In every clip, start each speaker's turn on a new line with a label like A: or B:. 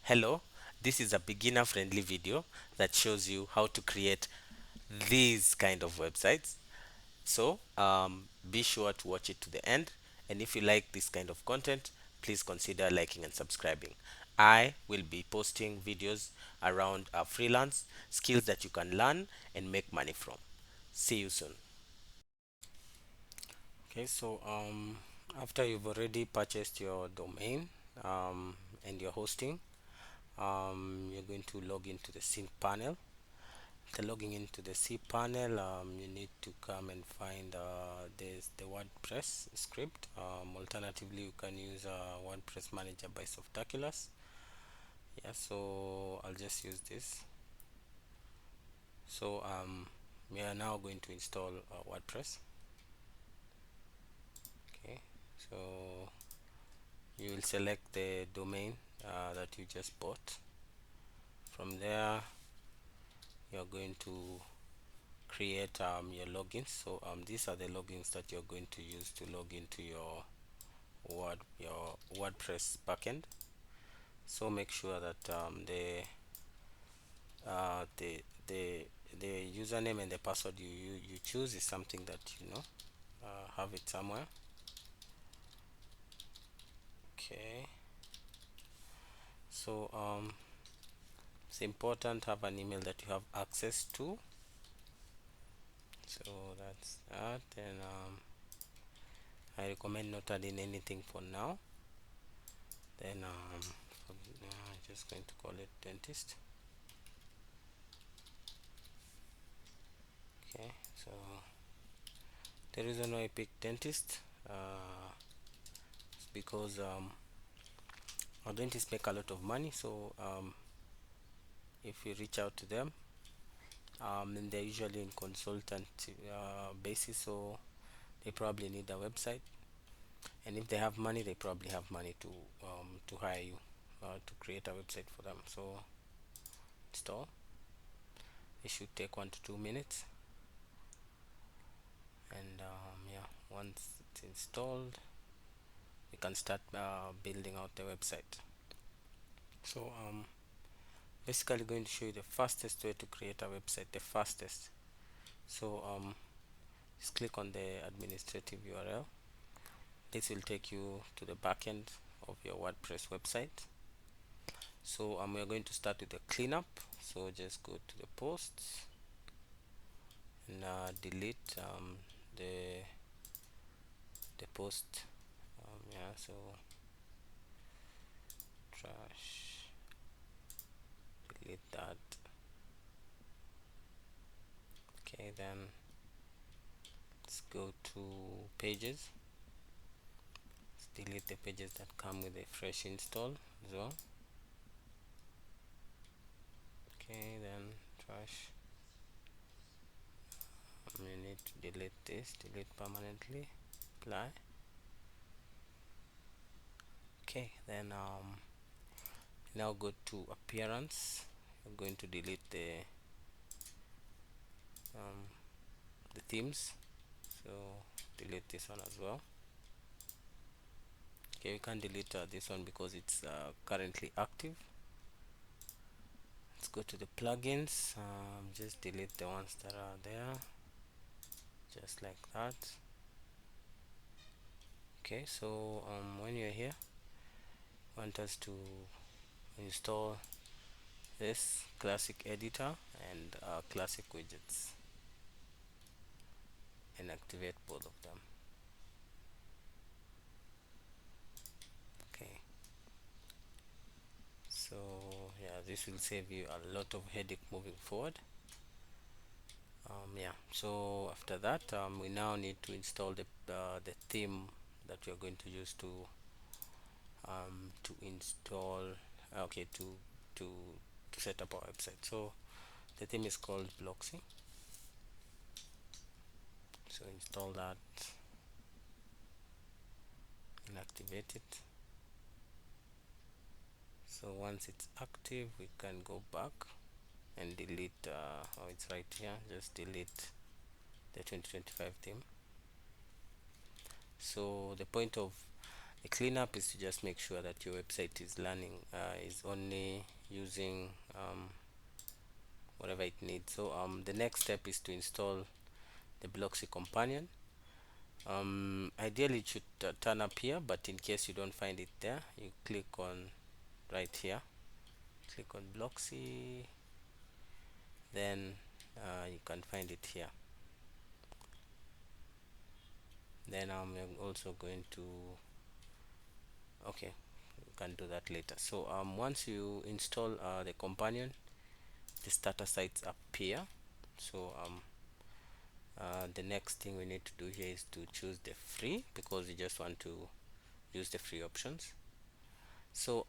A: Hello, this is a beginner friendly video that shows you how to create these kind of websites. Be sure to watch it to the end. And if you like this kind of content, please consider liking and subscribing. I will be posting videos around freelance skills that you can learn and make money from. See you soon. Okay, after you've already purchased your domain and your hosting, you're going to log into the sync panel. After logging into the C panel, you need to come and find there's the WordPress script. Alternatively, you can use WordPress Manager by Softaculous. Yeah, so I'll just use this. We are now going to install WordPress. Okay, so you will select the domain that you just bought. From there, you're going to create your logins. These are the logins that you're going to use to log into your WordPress backend. So make sure that uh, the the the username and the password you choose is something that have it somewhere. Okay, so it's important to have an email that you have access to. So that's that. And I recommend not adding anything for now. Then I'm just going to call it dentist. Okay, so the reason why I picked dentist is because our dentists make a lot of money. If you reach out to them, and they're usually in consultant basis, so they probably need a website. And if they have money, they probably have money to hire you to create a website for them. So install. It should take 1 to 2 minutes. And yeah, once it's installed, we can start building out the website. So basically going to show you the fastest way to create a website, the fastest. So just click on the administrative URL. This will take you to the backend of your WordPress website. So we're going to start with the cleanup. So just go to the posts and delete the post. Yeah, so trash, delete that. Okay, then let's go to pages. Let's delete the pages that come with a fresh install as well. Okay, then trash. You need to delete this, delete permanently, apply. Okay, then now go to appearance. I'm going to delete the themes, so delete this one as well. Okay, we can't delete this one because it's currently active. Let's go to the plugins. Just delete the ones that are there, just like that. Okay, so when you're here, want us to install this classic editor and classic widgets and activate both of them. Okay, so yeah, this will save you a lot of headache moving forward. Yeah, so after that we now need to install the theme that we are going to use to install okay to set up our website. So the theme is called Blocksy, so install that and activate it. So once it's active, we can go back and delete oh, it's right here, just delete the 2025 theme. So the point of The cleanup is to just make sure that your website is learning, is only using whatever it needs. So the next step is to install the Blocksy companion. Ideally it should turn up here, but in case you don't find it there, you click on right here, click on Blocksy, then you can find it here. Then I'm also going to, okay, you can do that later. So once you install the companion, the starter sites appear. So the next thing we need to do here is to choose the free, because you just want to use the free options. So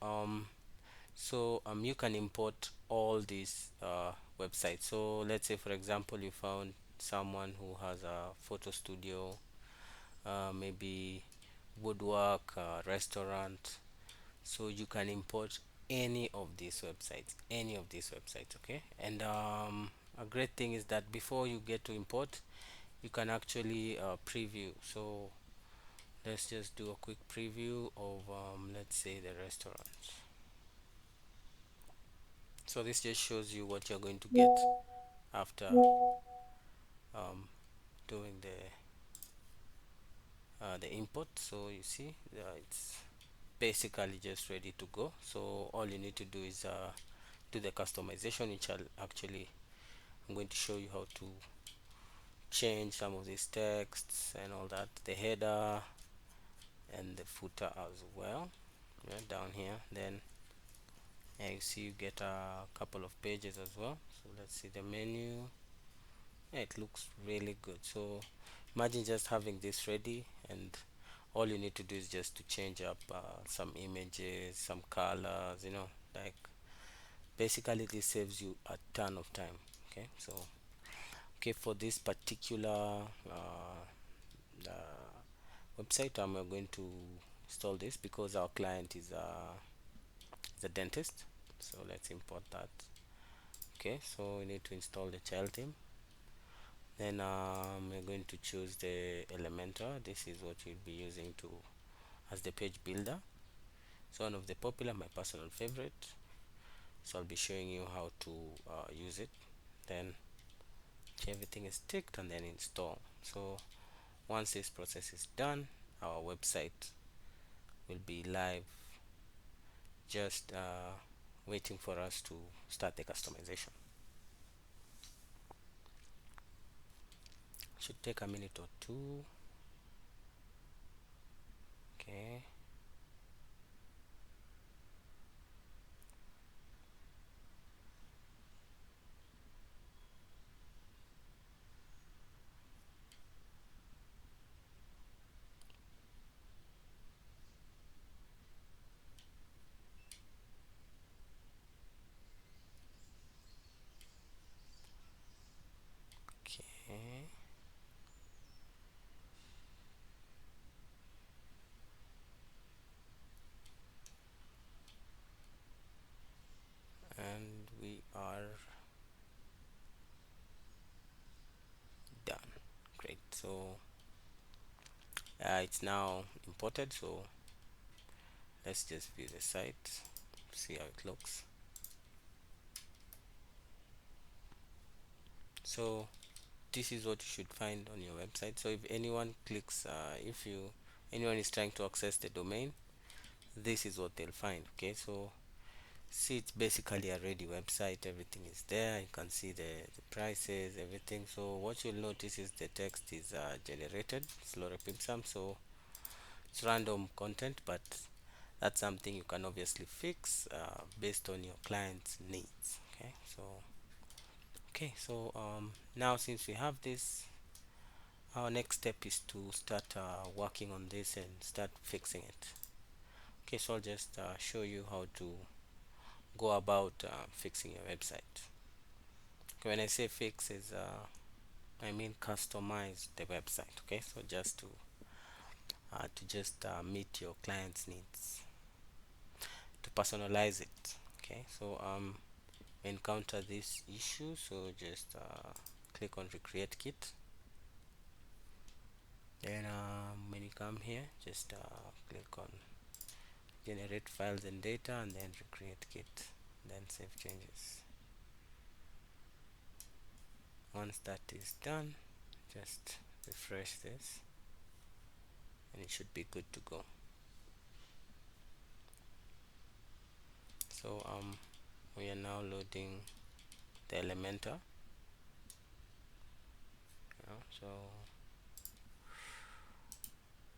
A: you can import all these websites. So let's say, for example, you found someone who has a photo studio, maybe woodwork, restaurant. So you can import any of these websites, okay? And a great thing is that before you get to import, you can actually preview. So let's just do a quick preview of let's say the restaurant. So this just shows you what you're going to get after doing the import. So you see it's basically just ready to go. So all you need to do is do the customization, which I'm going to show you how to change some of these texts and all that, the header and the footer as well. Yeah, down here, then you see you get a couple of pages as well. So let's see the menu. Yeah, it looks really good. So imagine just having this ready, and all you need to do is just to change up some images, some colors, like basically this saves you a ton of time. Okay, so okay, for this particular website, I'm going to install this because our client is a dentist. So let's import that. Okay, so we need to install the child theme. Then we're going to choose the Elementor. This is what you'll be using to as the page builder. It's one of the popular, my personal favorite. So I'll be showing you how to use it. Then everything is ticked and then install. So once this process is done, our website will be live, just waiting for us to start the customization. Should take a minute or two. Okay. Okay. And we are done. Great. So it's now imported. So let's just view the site, see how it looks. So this is what you should find on your website. So if anyone clicks, if anyone is trying to access the domain, this is what they'll find. Okay, so see, it's basically a ready website. Everything is there. You can see the prices, everything. So what you'll notice is the text is generated. It's lorem, so it's random content, but that's something you can obviously fix based on your client's needs. Okay, so now since we have this, our next step is to start working on this and start fixing it. Okay, so I'll just show you how to go about fixing your website. Okay, when I say fix is I mean customize the website. Okay, so just to meet your client's needs, to personalize it. Okay, so encounter this issue, so just click on recreate kit. Then when you come here, just click on generate files and data, and then recreate kit, then save changes. Once that is done, just refresh this and it should be good to go. So we are now loading the Elementor. So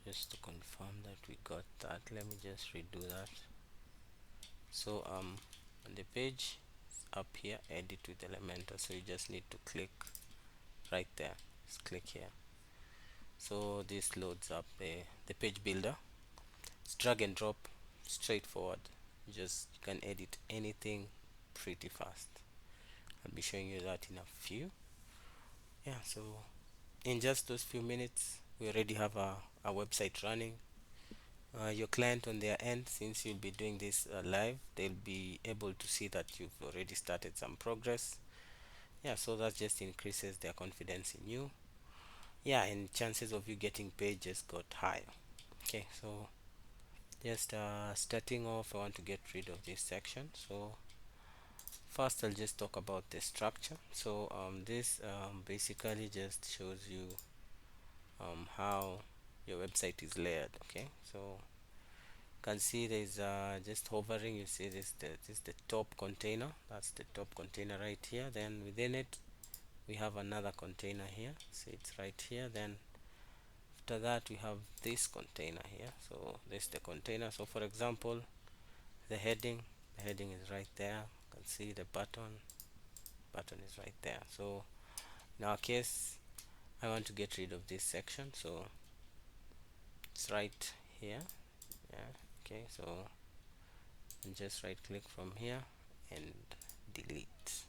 A: just to confirm that we got that, let me just redo that. So on the page up here, edit with Elementor, so you just need to click right there, just click here. So this loads up the page builder. It's drag and drop, straightforward. You can edit anything pretty fast. I'll be showing you that in a few. Yeah, so in just those few minutes we already have a website running. Your client on their end, since you'll be doing this live, they'll be able to see that you've already started some progress. Yeah, so that just increases their confidence in you. Yeah, and chances of you getting paid just got higher. Okay, so just starting off, I want to get rid of this section. So first I'll just talk about the structure. So this basically just shows you how your website is layered. Okay, so you can see there's just hovering, you see this the top container. That's the top container right here. Then within it we have another container here, see it's right here. Then after that we have this container here, so this is the container. So for example, the heading is right there. You can see the button is right there. So in our case, I want to get rid of this section, so it's right here. Yeah, okay, so and just right click from here and delete.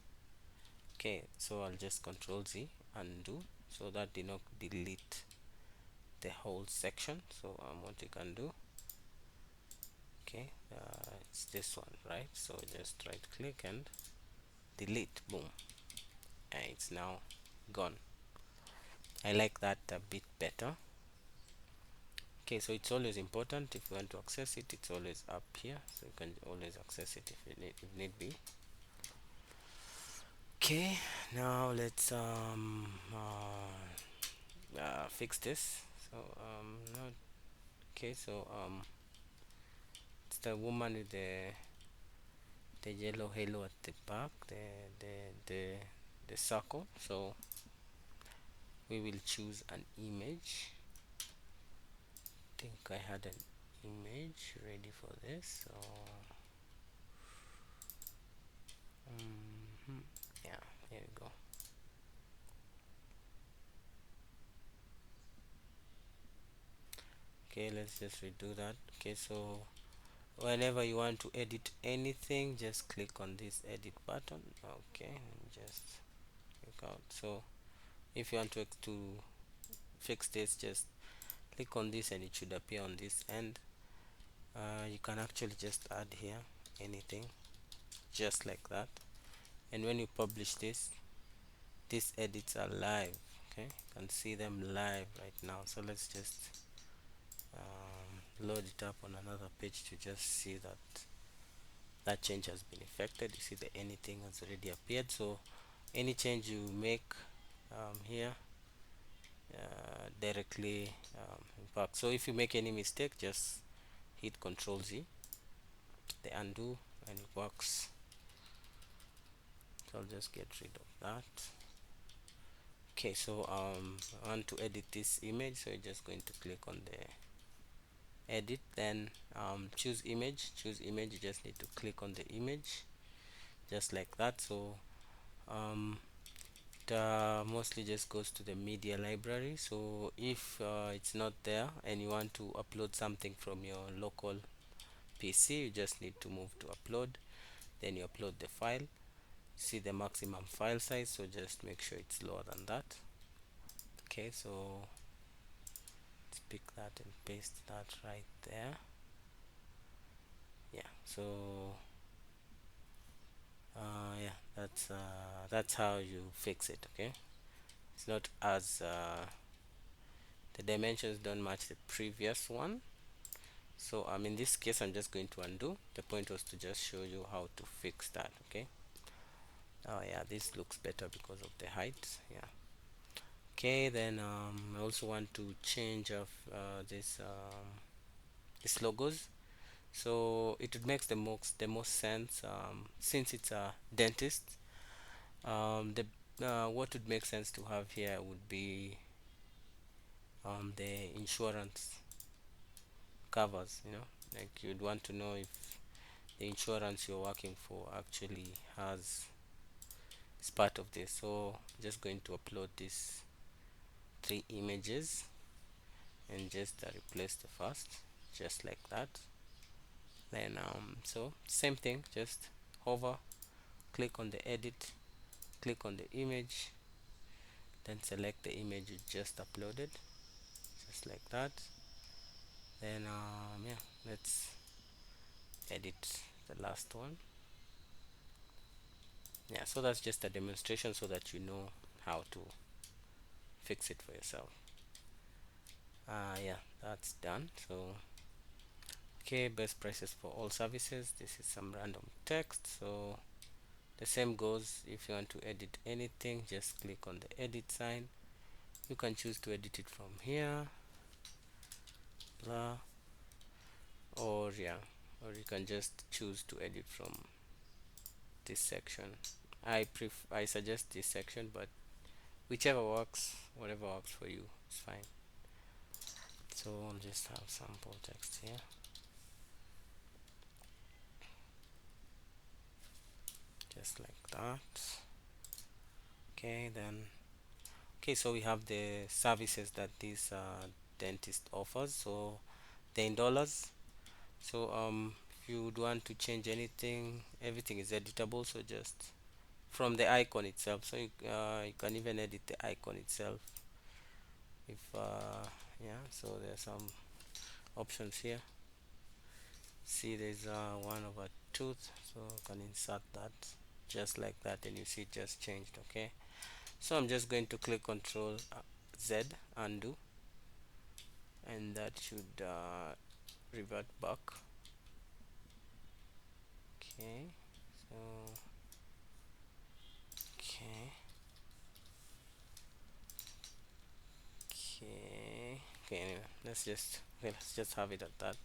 A: Okay, so I'll just control Z, undo, so that did not delete the whole section. So what you can do, okay, it's this one, right? So just right click and delete, boom, and it's now gone. I like that a bit better. Okay, so it's always important, if you want to access it, it's always up here, so you can always access it if need be. Okay, now let's fix this. So no, okay, so it's the woman with the yellow halo at the back, the the circle. So we will choose an image. I think I had an image ready for this. So yeah, here we go. Okay, let's just redo that. Okay, so whenever you want to edit anything, just click on this edit button. Okay, and just click out. So if you want to fix this, just click on this and it should appear on this end. You can actually just add here anything just like that, and when you publish this, these edits are live. Okay, you can see them live right now. So let's just load it up on another page to just see that that change has been effected. You see the anything has already appeared. So any change you make here directly impact. So if you make any mistake, just hit Control Z, the undo, and it works. So I'll just get rid of that. Okay, so I want to edit this image, so you're just going to click on the edit, then choose image. You just need to click on the image just like that. So it mostly just goes to the media library. So if it's not there and you want to upload something from your local PC, you just need to move to upload, then you upload the file. See the maximum file size, so just make sure it's lower than that. Okay, so let's pick that and paste that right there. Yeah, so yeah, that's how you fix it. Okay, it's not as the dimensions don't match the previous one. So in this case I'm just going to undo. The point was to just show you how to fix that. Okay. Oh yeah, this looks better because of the height. Yeah. Okay, then I also want to change of this logos. So it would make the most sense, since it's a dentist. The What would make sense to have here would be the insurance covers. Like you'd want to know if the insurance you're working for actually has is part of this. So just going to upload these 3 images and just replace the first, just like that. Then so same thing, just hover, click on the edit, click on the image, then select the image you just uploaded, just like that. Then yeah, let's edit the last one. Yeah, so that's just a demonstration so that you know how to fix it for yourself. Yeah, that's done. So okay, best prices for all services. This is some random text. So the same goes if you want to edit anything, just click on the edit sign. You can choose to edit it from here, blah, or yeah, or you can just choose to edit from this section. I suggest this section, but whichever works, whatever works for you is fine. So I'll just have sample text here, just like that. Okay, then okay, so we have the services that this dentist offers. So they're in dollars. So if you would want to change anything, everything is editable. So just from the icon itself, so you can even edit the icon itself if yeah. So there's some options here. See, there's 1/2, so you can insert that just like that, and you see it just changed. Okay, so I'm just going to click Control Z, undo, and that should revert back. Okay, so okay, okay, anyway, let's just have it at that.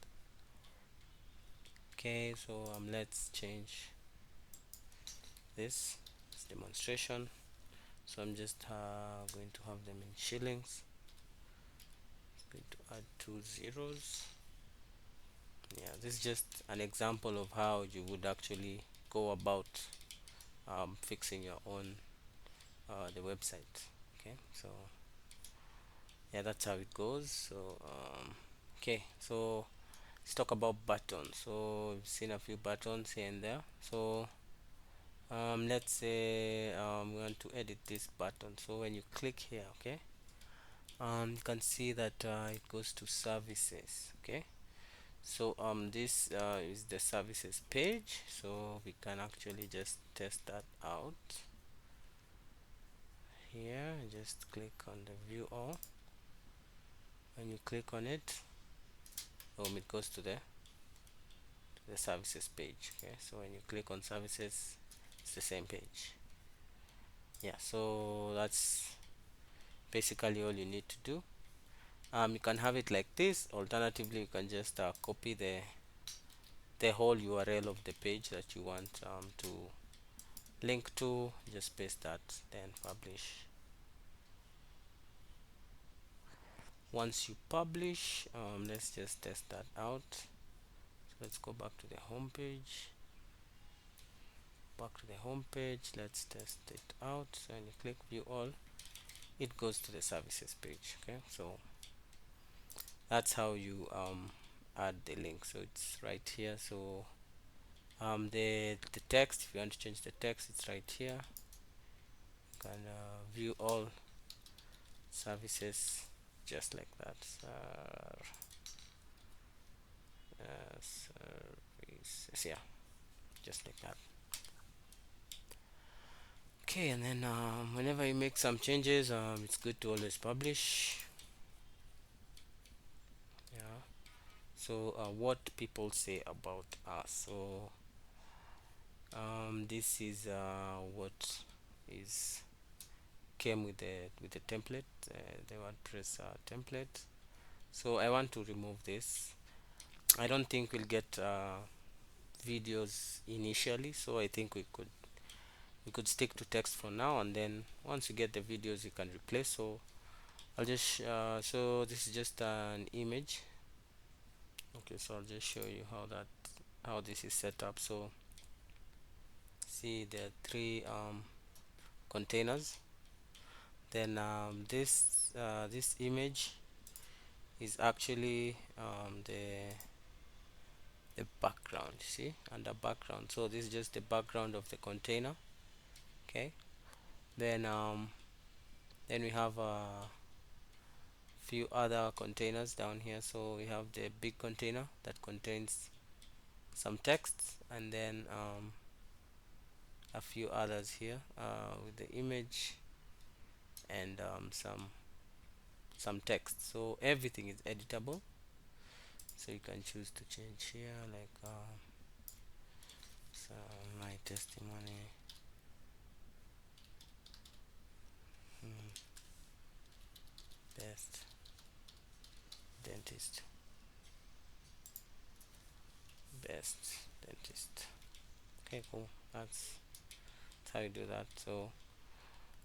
A: Okay, so let's change this demonstration. So I'm just going to have them in shillings. Going to add 2 zeros. Yeah, this is just an example of how you would actually go about fixing your own the website. Okay, so yeah, that's how it goes. So okay, so let's talk about buttons. So we've seen a few buttons here and there. So let's say we want to edit this button. So when you click here, okay, you can see that it goes to services. Okay, so this is the services page, so we can actually just test that out here. Just click on the view all. When you click on it, it goes to the services page. Okay, so when you click on services, it's the same page. Yeah, so that's basically all you need to do. You can have it like this. Alternatively, you can just copy the whole URL of the page that you want to link to. Just paste that, then publish. Once you publish, let's just test that out. So let's go back to the home page. Let's test it out. So when you click view all, it goes to the services page. Okay, so that's how you add the link. So it's right here. So the text, if you want to change the text, it's right here. You can view all services just like that. Services, yeah, just like that. Okay, and then whenever you make some changes, it's good to always publish. So what people say about us. So this is what is came with the template, the WordPress template. So I want to remove this. I don't think we'll get videos initially, so I think we could stick to text for now, and then once you get the videos you can replace. So I'll just so this is just an image. Okay, so I'll just show you how this is set up. So see there are three containers. Then this image is actually the background, see, under background. So this is just the background of the container. Okay, then we have a few other containers down here. So we have the big container that contains some text, and then a few others here with the image and some text. So everything is editable, so you can choose to change here, like so my testimony, best dentist, best dentist. Okay, cool. That's how you do that. So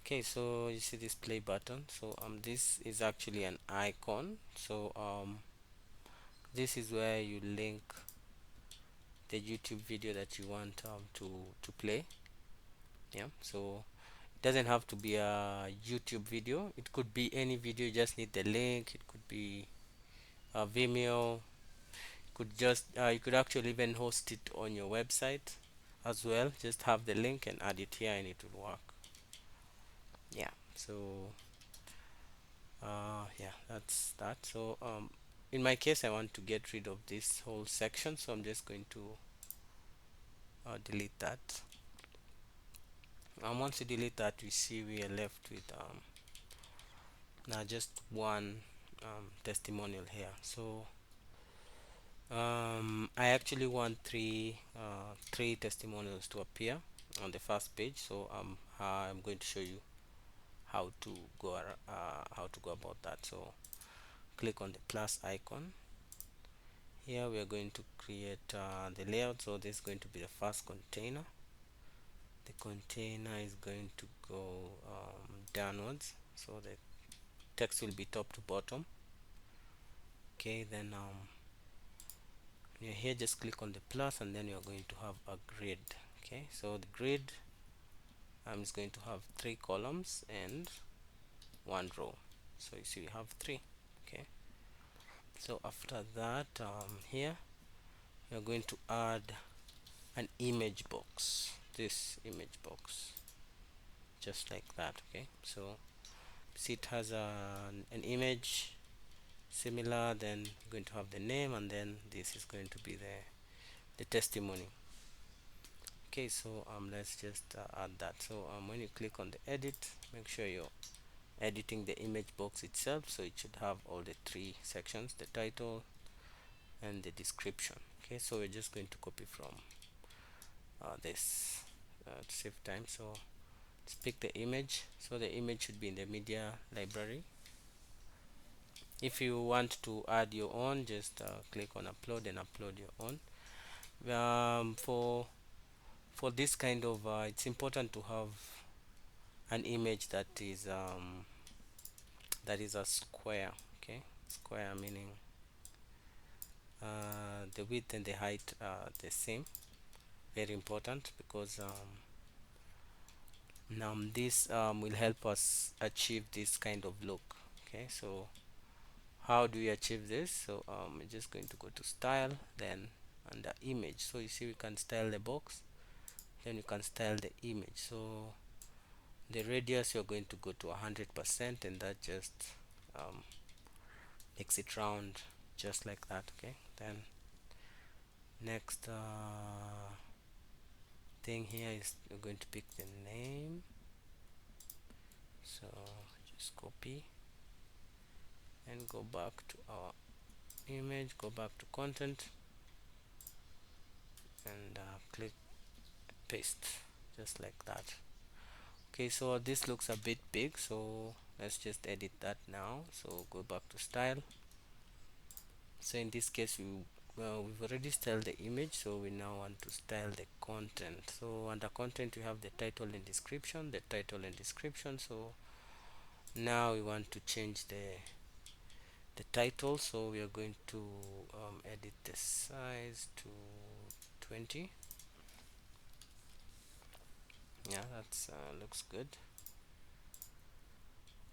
A: okay, so you see this play button. So this is actually an icon. So this is where you link the YouTube video that you want to play. Yeah, so it doesn't have to be a YouTube video, it could be any video. You just need the link. It could be a Vimeo. Could just you could actually even host it on your website as well. Just have the link and add it here and it will work. Yeah, so yeah, that's that. So in my case I want to get rid of this whole section, so I'm just going to delete that. And once you delete that, we see we are left with now just one testimonial here. So I actually want three testimonials to appear on the first page. So I'm going to show you how to go about that. So click on the plus icon. Here we are going to create the layout. So this is going to be the first container. The container is going to go downwards, so the text will be top to bottom. Okay, then you're here, just click on the plus, and then you're going to have a grid. Okay, so the grid is going to have 3 columns and 1 row. So you see we have 3. Okay, so after that here you're going to add an image box, this image box, just like that. Okay, so see it has an image similar, then you're going to have the name, and then this is going to be the testimony. Okay, so let's just add that. So when you click on the edit, make sure you're editing the image box itself, so it should have all the 3 sections: the title and the description. Okay, so we're just going to copy from this to save time. So let's pick the image. So the image should be in the media library. If you want to add your own, just click on upload and upload your own. For this kind of it's important to have an image that is a square. Okay, square meaning the width and the height are the same. Very important, because now this will help us achieve this kind of look. Okay, so how do we achieve this? So we're just going to go to style, then under image. So you see we can style the box, then you can style the image. So the radius you're going to go to 100%, and that just makes it round, just like that. Okay, then next thing here is you're going to pick the name. So just copy and go back to our image, go back to content, and click paste, just like that. Okay, so this looks a bit big, so let's just edit that now. So go back to style. So in this case, we've already styled the image, so we now want to style the content. So under content, we have the title and description, so now we want to change the title, so we are going to edit the size to 20. Yeah, that's looks good.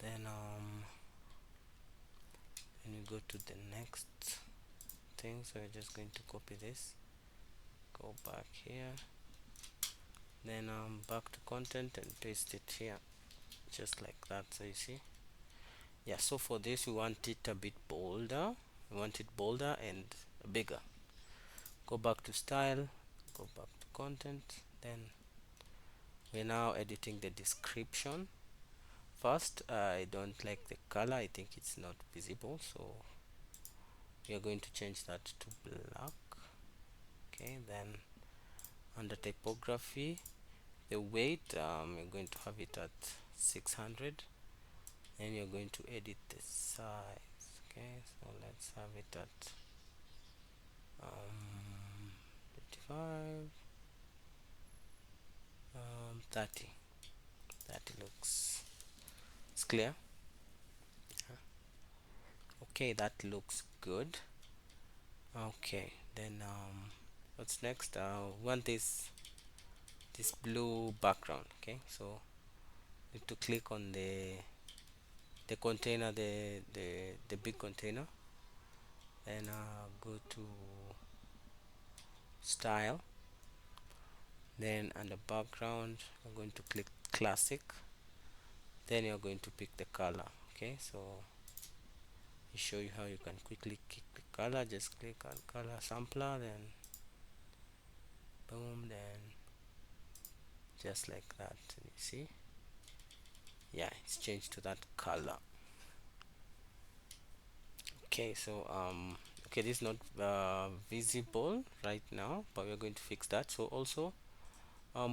A: Then we go to the next thing, so we're just going to copy this, go back here, then back to content and paste it here, just like that. So you see, yeah, so for this we want it a bit bolder, and bigger. Go back to style, go back to content, then we're now editing the description. First, I don't like the color, I think it's not visible, so we are going to change that to black. Okay, then under typography, the weight, you're going to have it at 600, and you're going to edit the size. Okay, so let's have it at 55, 30. That looks, it's clear. Okay, that looks good. Okay, then what's next? Want this blue background. Okay, so need to click on the container, the big container, then go to style, then under background I'm going to click classic, then you're going to pick the color. Okay, so I show you how you can quickly pick the color. Just click on color sampler, then boom, then just like that. You see, yeah, it's changed to that color. Okay, so okay, this is not visible right now, but we're going to fix that. So also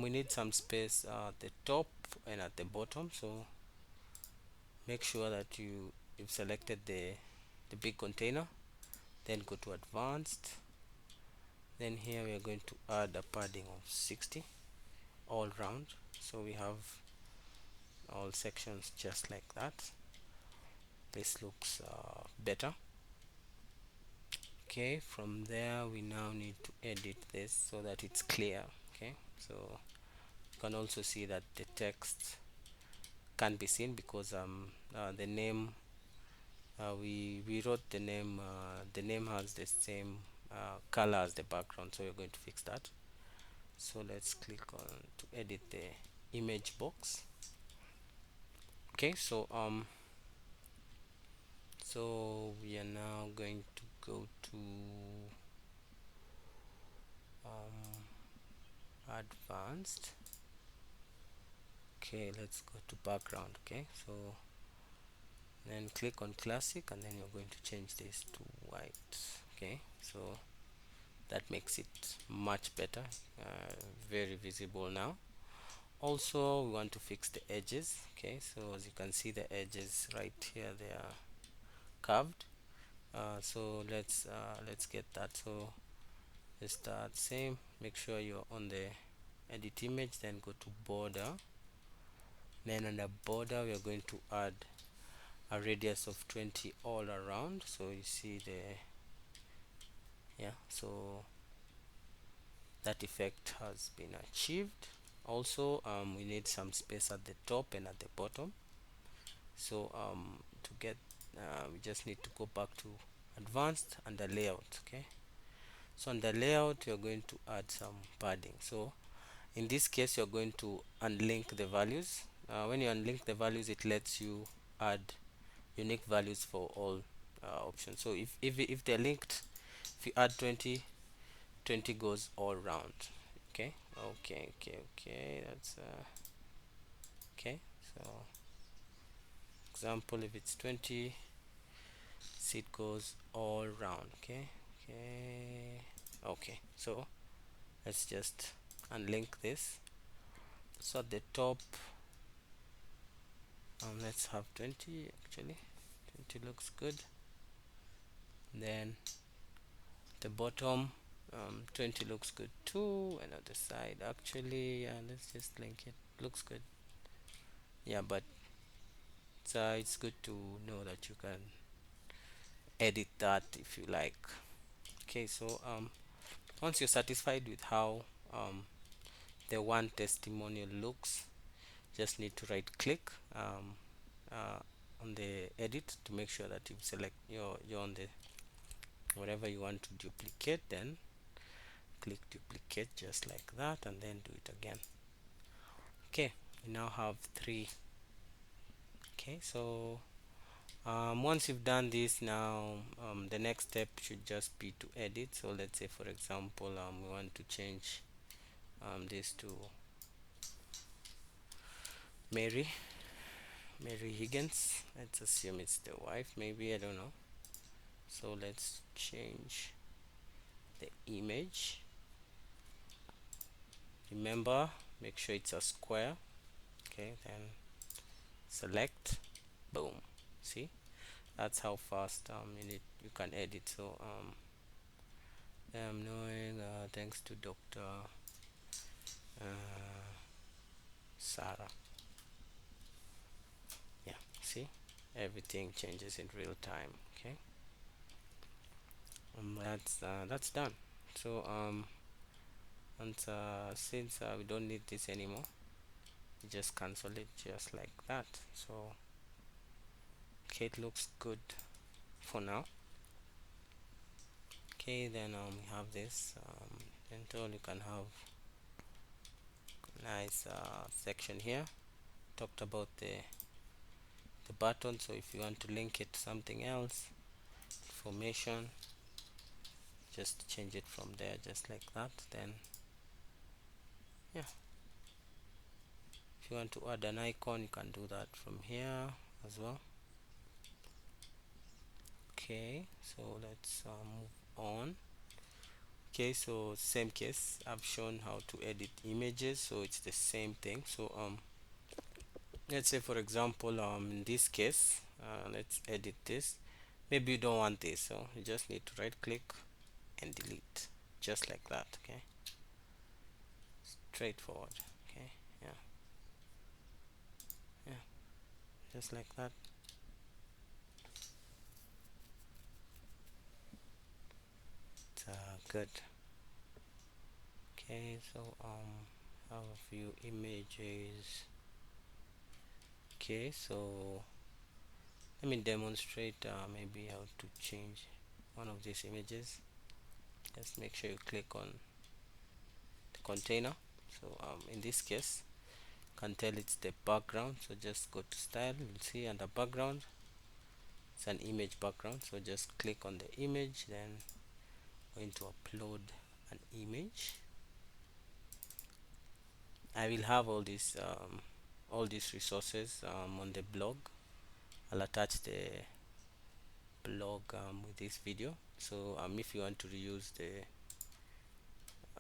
A: we need some space at the top and at the bottom, so make sure that you've selected the big container, then go to advanced, then here we are going to add a padding of 60 all round, so we have all sections just like that. This looks better. Okay, from there we now need to edit this so that it's clear. Okay, so you can also see that the text can be seen because the name, we wrote the name has the same color as the background, so we're going to fix that. So let's click on to edit the image box. Okay, so so we are now going to go to advanced. Okay, let's go to background. Okay, so then click on classic, and then you're going to change this to white. Okay, so that makes it much better, very visible now. Also, we want to fix the edges. Okay, so as you can see, the edges right here, they are curved. So let's get that. So let's start same, make sure you're on the edit image, then go to border, then under border we are going to add a radius of 20 all around. So you see yeah, so that effect has been achieved. Also we need some space at the top and at the bottom, so to get we just need to go back to advanced under layout. Okay, so under layout you're going to add some padding. So in this case you're going to unlink the values. When you unlink the values, it lets you add unique values for all options. So if they're linked, if you add 20, 20 goes all round. Okay, okay, that's okay. So example, if it's 20 see it goes all round. Okay, okay, so let's just unlink this. So at the top, let's have 20. Actually 20 looks good. Then the bottom, 20 looks good too, and other side actually, yeah, let's just link it. Looks good. Yeah, but it's good to know that you can edit that if you like. Okay, so once you're satisfied with how the one testimonial looks, just need to right click uh, on the edit to make sure that you select you're on the whatever you want to duplicate. Then click duplicate just like that, and then do it again. Okay, we now have three. Okay, so once you've done this, now the next step should just be to edit. So let's say, for example, we want to change this to Mary Higgins. Let's assume it's the wife, maybe, I don't know. So let's change the image. Remember, make sure it's a square. Okay, then select, boom. See, that's how fast you can edit. So I'm knowing thanks to Dr. Sarah. Yeah, see, everything changes in real time. Okay, that's done. So and since we don't need this anymore, we just cancel it just like that. So okay, it looks good for now. Okay, then we have this dental. You can have nice section here. Talked about the button, so if you want to link it to something else, information, just change it from there just like that. Then yeah, if you want to add an icon, you can do that from here as well. Okay, so let's move on. Okay, so same case, I've shown how to edit images, so it's the same thing. So let's say, for example, in this case, let's edit this. Maybe you don't want this, so you just need to right click and delete just like that. Okay, straightforward. Okay, yeah, yeah, just like that. It's good. Okay, so have a few images. Okay, so let me demonstrate maybe how to change one of these images. Just make sure you click on the container. So in this case, you can tell it's the background, so just go to style. You'll see under background it's an image background, so just click on the image, then going to upload an image. I will have all these resources on the blog. I'll attach the blog with this video. So if you want to reuse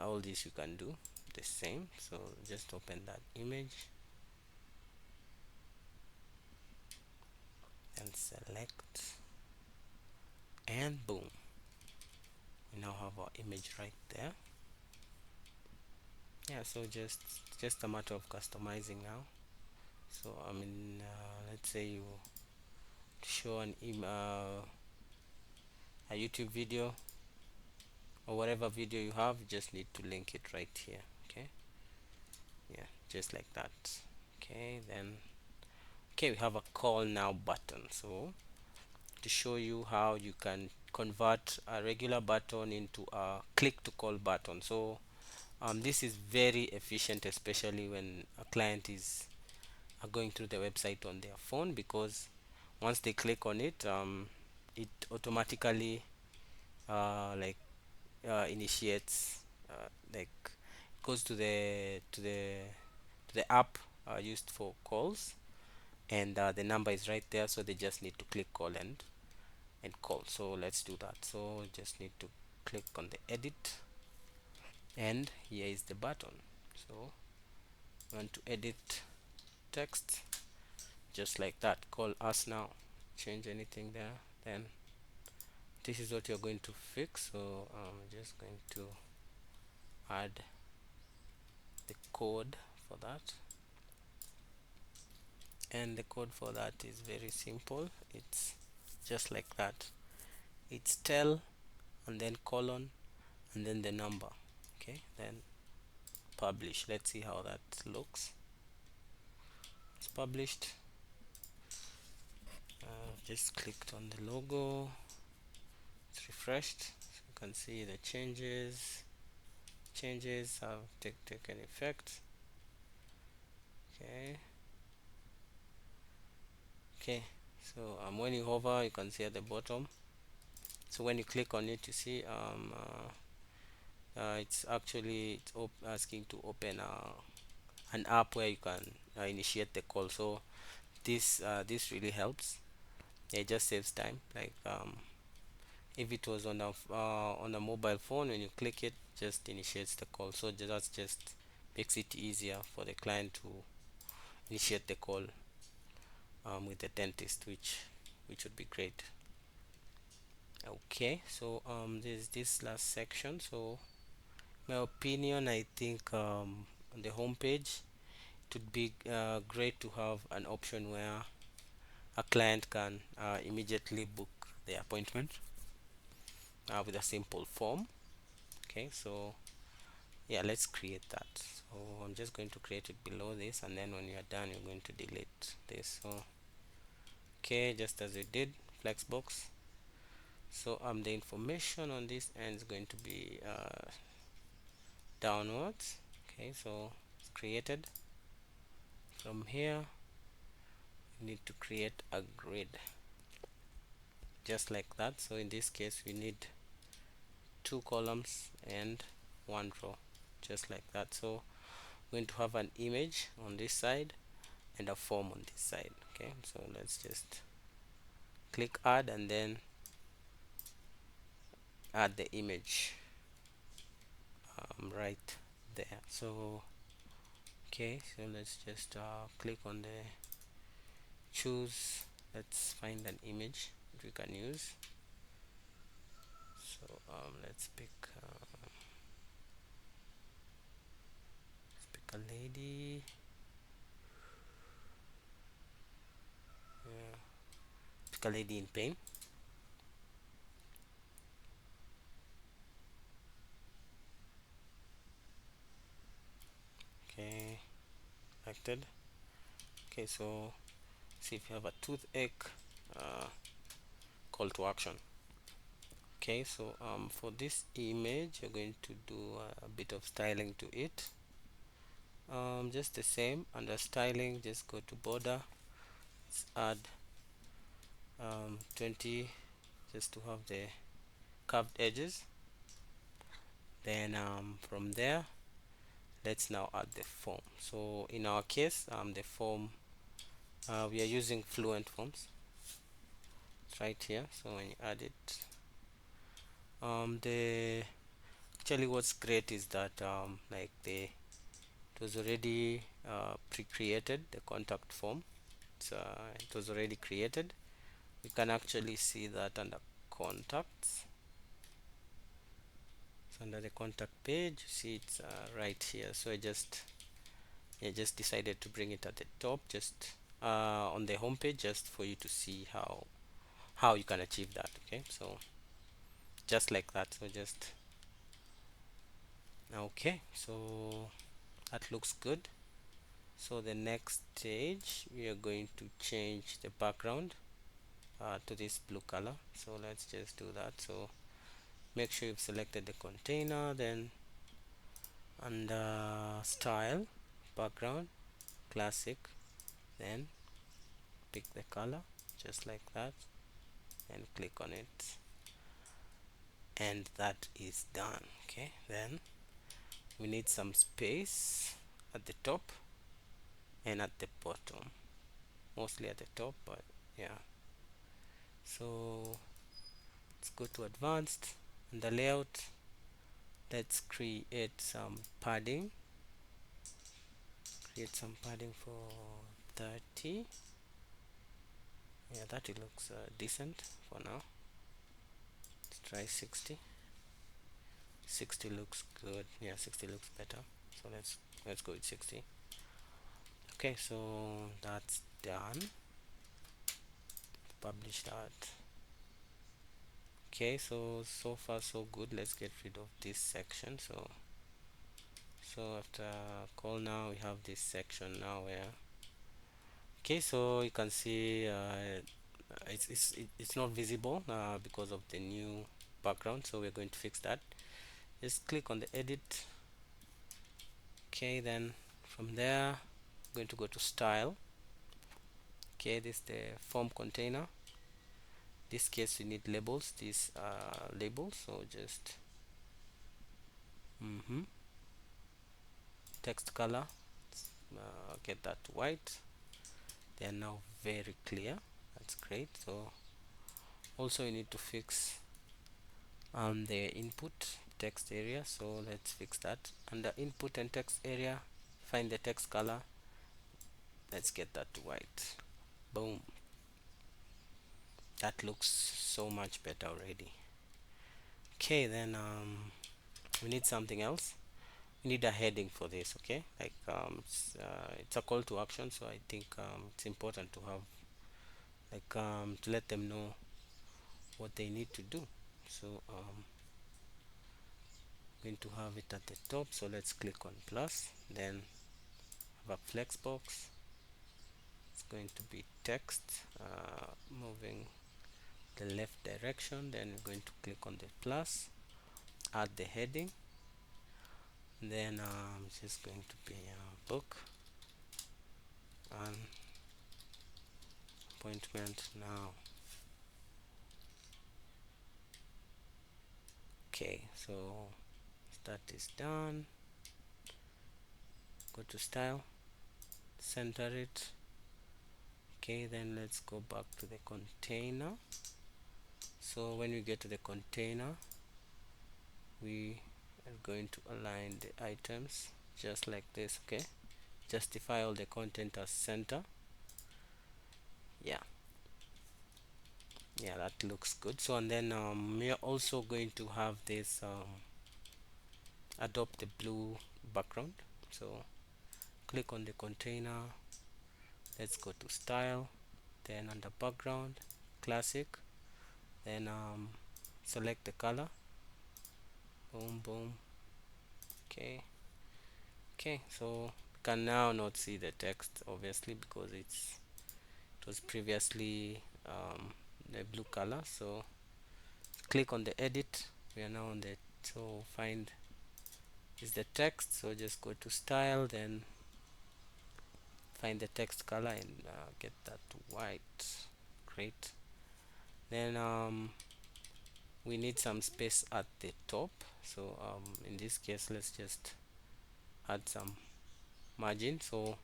A: all this, you can do the same. So just open that image and select, and boom, we now have our image right there. Yeah, so just a matter of customizing now. So let's say you show a YouTube video or whatever video you have, you just need to link it right here. Okay, yeah, just like that. Okay, then okay, we have a call now button. So to show you how you can convert a regular button into a click to call button. So this is very efficient, especially when a client is going through the website on their phone, because once they click on it, it automatically like initiates, like goes to the app used for calls, and the number is right there, so they just need to click call and and call. So let's do that. So just need to click on the edit, and here is the button. So I want to edit text just like that. Call us now. Change anything there, then this is what you're going to fix. So I'm just going to add the code for that, and the code for that is very simple. It's just like that. It's tell and then colon and then the number. Okay, then publish. Let's see how that looks. It's published. Just clicked on the logo. It's refreshed. So you can see the changes have taken effect. Okay, so when you hover, you can see at the bottom. So when you click on it, you see it's actually asking to open an app where you can initiate the call. So this really helps. It just saves time. Like if it was on a mobile phone, when you click it, just initiates the call. So that just makes it easier for the client to initiate the call with the dentist, which would be great. Okay, so there's this last section. So my opinion, I think on the home page it would be great to have an option where a client can immediately book the appointment with a simple form. Okay, so yeah, let's create that. So I'm just going to create it below this, and then when you're done, you're going to delete this. So okay, just as we did Flexbox. So the information on this end is going to be downwards. Okay, so it's created. From here we need to create a grid just like that. So in this case we need 2 columns and 1 row, just like that. So we're going to have an image on this side and a form on this side. Okay, so let's just click add and then add the image right there. So okay, so let's just click on the choose. Let's find an image that we can use. So let's pick a lady. Yeah, pick a lady in pain. Okay, selected. Okay, so see if you have a toothache, call to action. Okay, so for this image you're going to do a bit of styling to it. Just the same, under styling just go to border. Let's add 20 just to have the curved edges. Then from there let's now add the form. So in our case the form we are using Fluent Forms. It's right here. So when you add it, the actually what's great is that like it was already pre-created, the contact form. It was already created. You can actually see that under contacts. So under the contact page, you see it's right here. So I just decided to bring it at the top, just on the home page, just for you to see how you can achieve that. Okay, so just like that. So just okay, so that looks good. So the next stage we are going to change the background to this blue color. So let's just do that. So make sure you've selected the container, then under style, background, classic, then pick the color just like that and click on it, and that is done. Okay, then we need some space at the top and at the bottom, mostly at the top, but yeah. So let's go to advanced. And the layout, let's create some padding. Create some padding for 30. Yeah, 30 looks decent for now. Let's try 60. 60 looks good. Yeah, 60 looks better. So let's go with 60. Okay, so that's done. Publish that. Okay, so far so good. Let's get rid of this section. So after call now, we have this section now where, okay, so you can see it's not visible because of the new background, so we're going to fix that. Just click on the edit. Okay, then from there I'm going to go to style. Okay, this is the form container. This case we need labels. These labels, so just text color, get that white. They are now very clear. That's great. So also you need to fix the input text area, so let's fix that. Under input and text area, find the text color. Let's get that to white. Boom. That looks so much better already. Okay, then we need something else. We need a heading for this. Okay, like it's a call to action, so I think it's important to have like to let them know what they need to do. So going to have it at the top, so let's click on plus, then have a flex box. It's going to be text moving the left direction, then we're going to click on the plus, add the heading, then it's just going to be a book and appointment now. Okay, so that is done. Go to style, center it. Okay, then let's go back to the container. So when we get to the container, we are going to align the items just like this. Okay, justify all the content as center. Yeah, that looks good. So and then we are also going to have this adopt the blue background. So click on the container, let's go to style, then under background, classic, then select the color. Boom, boom. Okay, so you can now not see the text obviously because it was previously the blue color. So click on the edit. We are now on the, so find is the text, so just go to style, then find the text color and get that white. Great. Then we need some space at the top, so in this case let's just add some margin. So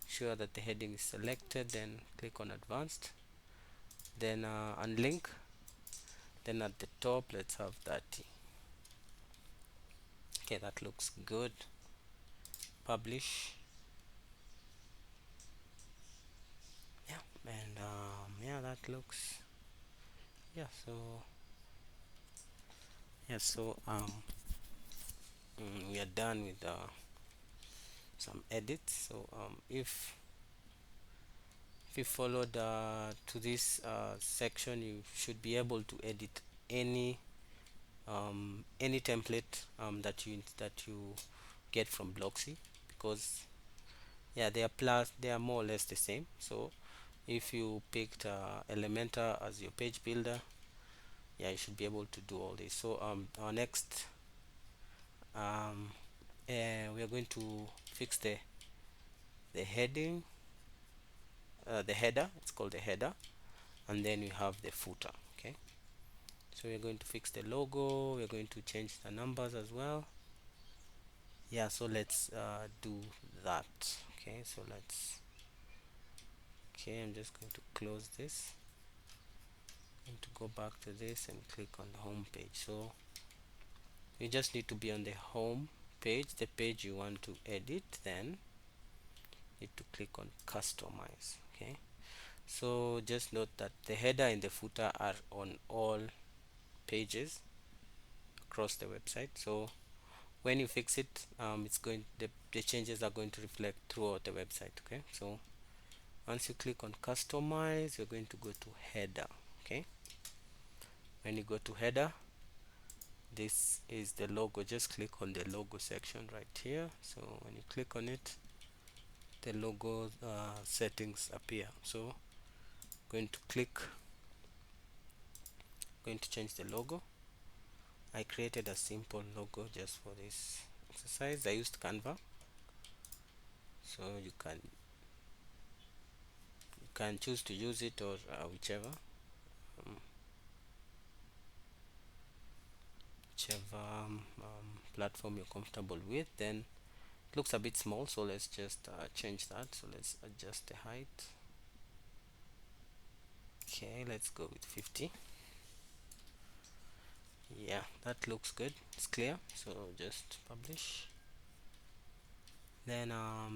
A: sure that the heading is selected, then click on advanced, then unlink, then at the top let's have 30. Okay, that looks good. Publish. Yeah, and yeah, that looks, yeah, so we are done with some edits. So if you followed to this section, you should be able to edit any template that you get from Blocksy, because yeah, they are more or less the same. So if you picked Elementor as your page builder, yeah, you should be able to do all this. So our next we are going to fix the heading, the header. It's called the header, and then we have the footer. Okay, so we're going to fix the logo. We're going to change the numbers as well. Yeah, so let's do that. Okay, so let's, okay, I'm just going to close this. to go back to this and click on the home page. So you just need to be on the home page, the page you want to edit, then need to click on customize. Okay, so just note that the header and the footer are on all pages across the website. So when you fix it, it's going the changes are going to reflect throughout the website. Okay, so once you click on customize, you're going to go to header. Okay, when you go to header, this is the logo. Just click on the logo section right here. So when you click on it, the logo settings appear. So going to change the logo. I created a simple logo just for this exercise. I used Canva, so you can choose to use it, or whichever platform you're comfortable with. Then it looks a bit small, so let's just change that. So let's adjust the height. Okay, let's go with 50. Yeah, that looks good. It's clear. So just publish. Then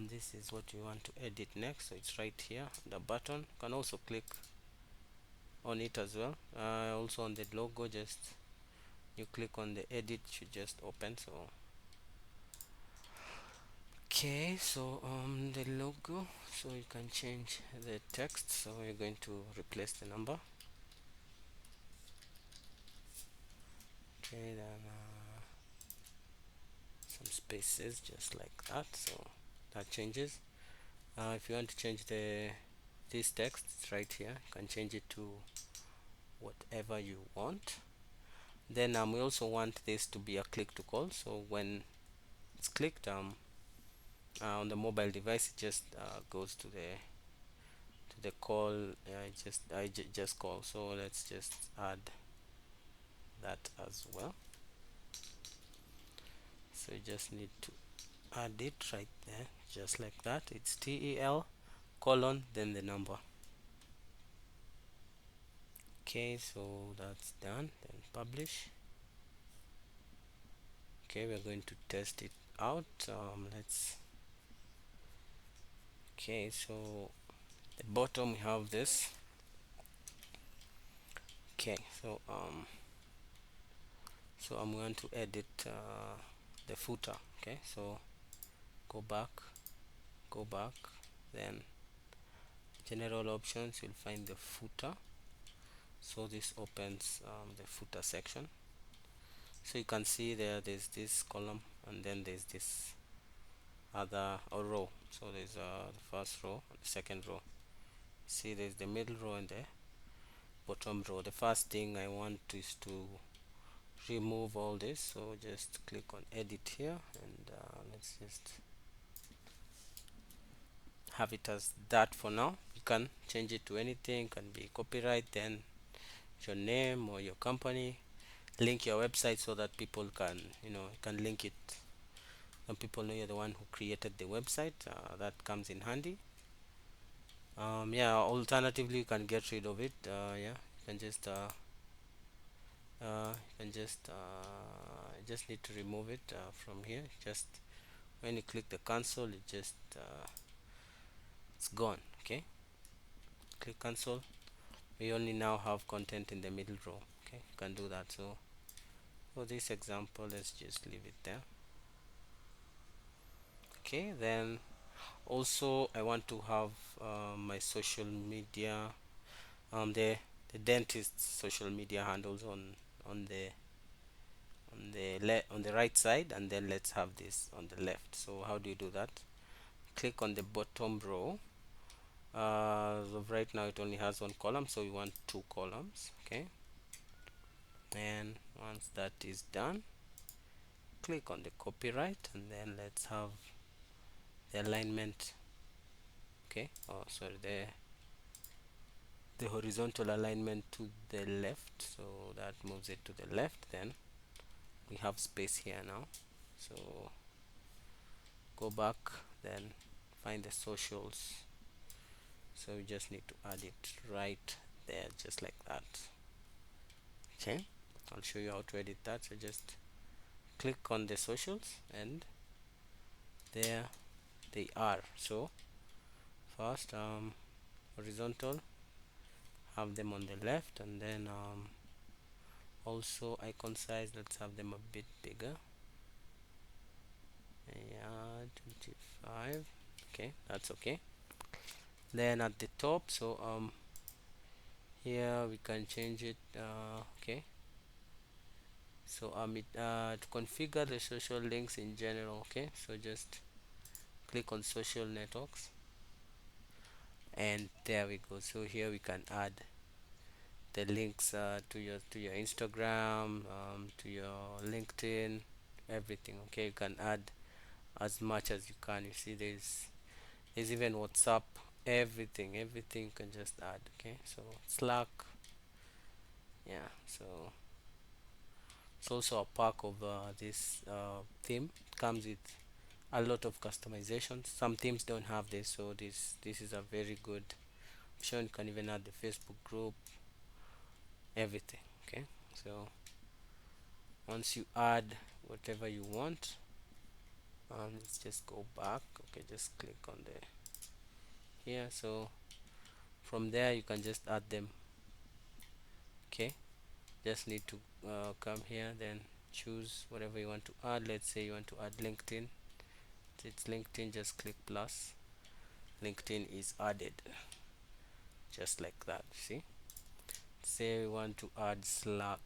A: this is what you want to edit next. So it's right here, the button. You can also click on it as well. Also on the logo, just you click on the edit, should just open. So okay, so the logo, so you can change the text. So we're going to replace the number. Okay, then some spaces just like that. So that changes. If you want to change this text, it's right here. You can change it to whatever you want. Then we also want this to be a click to call. So when it's clicked on the mobile device, it just goes to the call. I just call. So let's just add that as well. So you just need to add it right there, just like that. It's TEL colon then the number. Okay, so that's done. Then publish. Okay, we're going to test it out. Let's okay, so the bottom we have this. Okay, so I'm going to edit the footer. Okay, so go back, then general options, you'll find the footer. So this opens the footer section. So you can see there's this column, and then there's this other row. So there's the first row and the second row. See, there's the middle row and the bottom row. The first thing I want is to remove all this, so just click on edit here, and let's just have it as that for now. You can change it to anything, can be copyright, then your name or your company, link your website so that people can, you can link it and people know you're the one who created the website. That comes in handy. Yeah, alternatively you can get rid of it. Yeah, you can just just need to remove it from here. Just when you click the cancel, it just it's gone. Okay, click cancel. We only now have content in the middle row. Okay, you can do that. So for this example, let's just leave it there. Okay, then also I want to have my social media, the dentist's social media handles on the on the right side, and then let's have this on the left. So how do you do that? Click on the bottom row. So right now it only has one column, so we want two columns. Okay, and once that is done, click on the copyright, and then let's have the alignment. Okay, oh sorry, the horizontal alignment to the left, so that moves it to the left. Then we have space here now, so go back, then find the socials. So we just need to add it right there, just like that. Okay, I'll show you how to edit that. So just click on the socials and there they are. So first, horizontal, have them on the left, and then also icon size, let's have them a bit bigger. Yeah, 25. Okay, that's okay. Then at the top, so here we can change it. Okay, so to configure the social links in general. Okay, so just click on social networks, and there we go. So here we can add the links to your Instagram, to your LinkedIn, everything. Okay, you can add as much as you can. You see, there's even WhatsApp, everything you can just add. Okay, so Slack, yeah. So it's also a pack of this theme. It comes with a lot of customizations. Some themes don't have this, so this is a very good option. You can even add the Facebook group, everything. Okay, so once you add whatever you want, let's just go back. Okay, just click on the here. So from there you can just add them. Okay, just need to come here, then choose whatever you want to add. Let's say you want to add LinkedIn. It's LinkedIn, just click plus. LinkedIn is added, just like that. See, say we want to add Slack.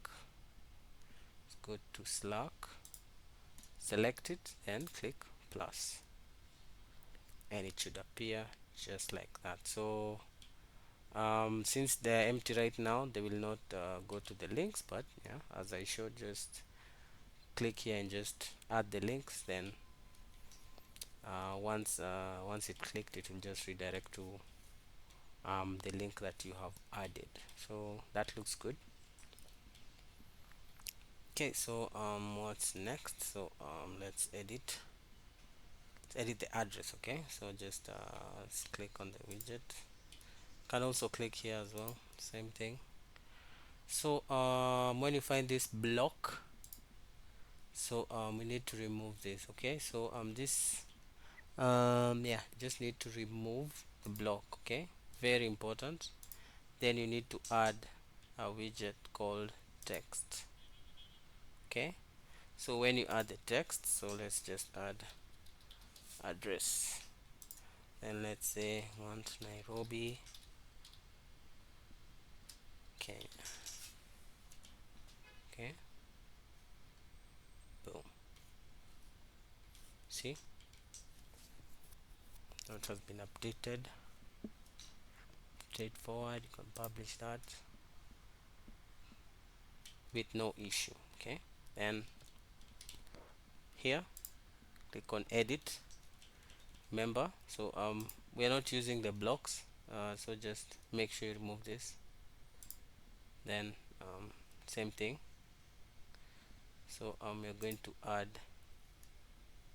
A: Let's go to Slack, select it, and click plus, and it should appear just like that. So since they're empty right now, they will not go to the links, but yeah, as I showed, just click here and just add the links. Then once it clicked, it will just redirect to the link that you have added. So that looks good. Okay, so what's next? So let's edit the address. Okay, so just let's click on the widget. Can also click here as well, same thing. So when you find this block, so we need to remove this. Okay, so this yeah, just need to remove the block. Okay, very important. Then you need to add a widget called text. Okay, so when you add the text, so let's just add address, and let's say want Nairobi, Kenya. Okay, boom. See, so it has been updated. Straightforward, you can publish that with no issue. Okay, then here click on edit. Remember, so we are not using the blocks, so just make sure you remove this. Then same thing, so we're going to add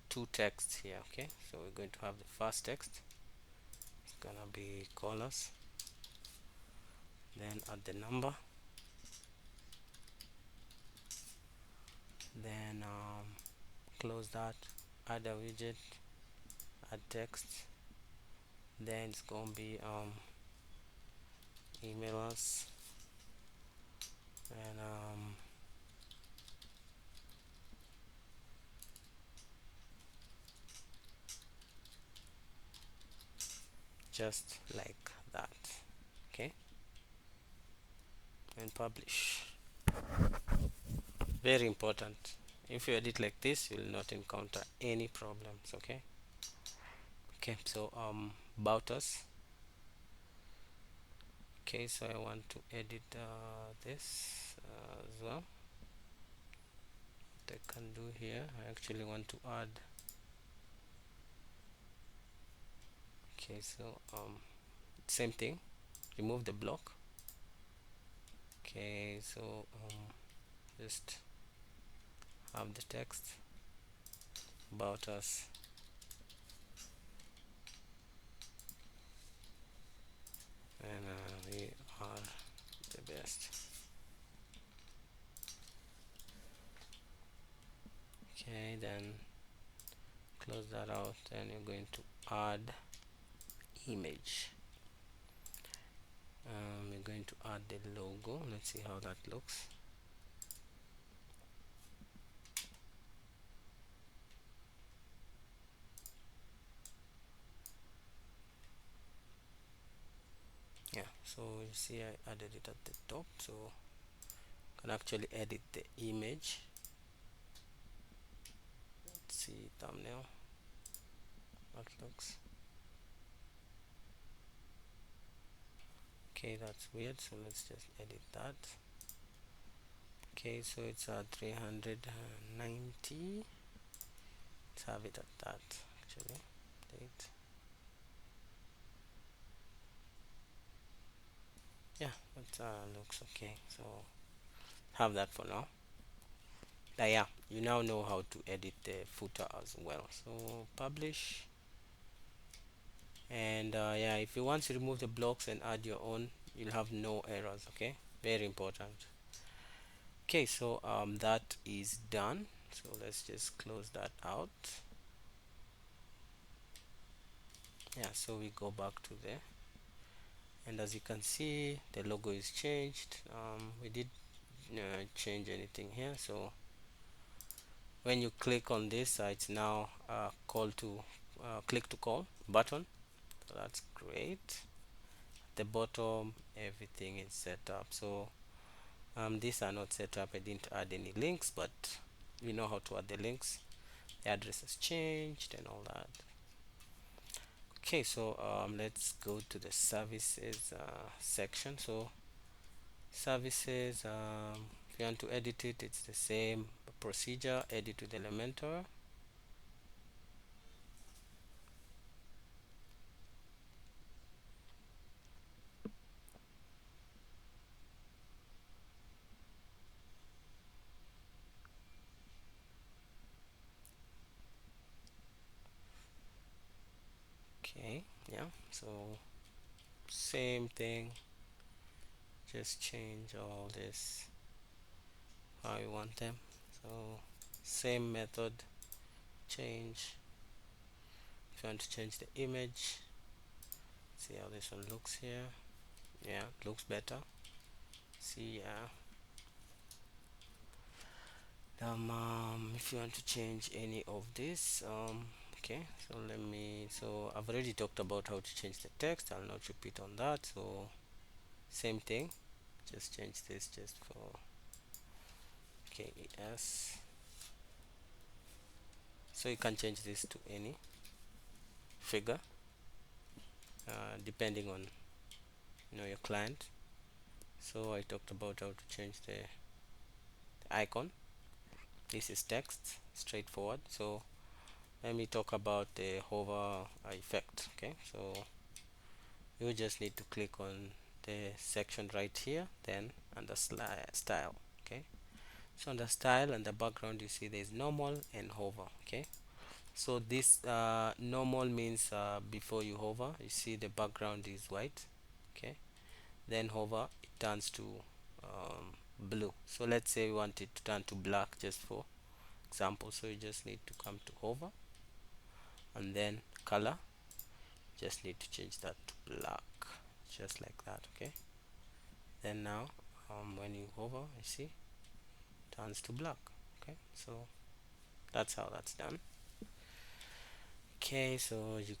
A: two texts here. Okay, so we're going to have the first text, it's gonna be colors, then add the number, then close that, add a widget, add text, then it's gonna be email us, and just like that. Okay, and publish. Very important. If you edit like this, you will not encounter any problems. Okay, okay, so about us. Okay, so I want to edit this as well. What I can do here, I actually want to add. Okay, so same thing, remove the block. Okay, so just have the text about us, and we are the best. then you're going to add image. We're going to add the logo. Let's see how that looks. Yeah, so you see I added it at the top, so you can actually edit the image. Let's see thumbnail. That looks okay. That's weird, so let's just edit that. Okay, so it's 390. Let's have it at that actually. Date. Yeah, that looks okay. So have that for now. Yeah, you now know how to edit the footer as well. So publish, and yeah, if you want to remove the blocks and add your own, you'll have no errors. Okay, very important. Okay, so that is done, so let's just close that out. Yeah, so we go back to there, and as you can see the logo is changed. We did change anything here, so when you click on this, it's now call to click to call button, so that's great. At the bottom everything is set up, so these are not set up. I didn't add any links, but you know how to add the links. The address has changed and all that. Okay, so let's go to the services section. So services, if you want to edit it, it's the same procedure. Edit with Elementor. Okay, yeah, so same thing, just change all this how you want them. So same method, change. If you want to change the image, see how this one looks here. Yeah, it looks better. See, yeah. If you want to change any of this, okay, so so I've already talked about how to change the text. I'll not repeat on that. So same thing, just change this just for KES. So you can change this to any figure depending on your client. So I talked about how to change the icon. This is text, straightforward. So let me talk about the hover effect. Okay, so you just need to click on the section right here, then under style. Okay, so under style and the background, you see there's normal and hover. Okay, so this normal means before you hover, you see the background is white. Okay, then hover, it turns to blue. So let's say we want it to turn to black just for example. So you just need to come to hover, and then color, just need to change that to black, just like that. Okay, then now when you hover, you see turns to black. Okay, so that's how that's done. Okay, so you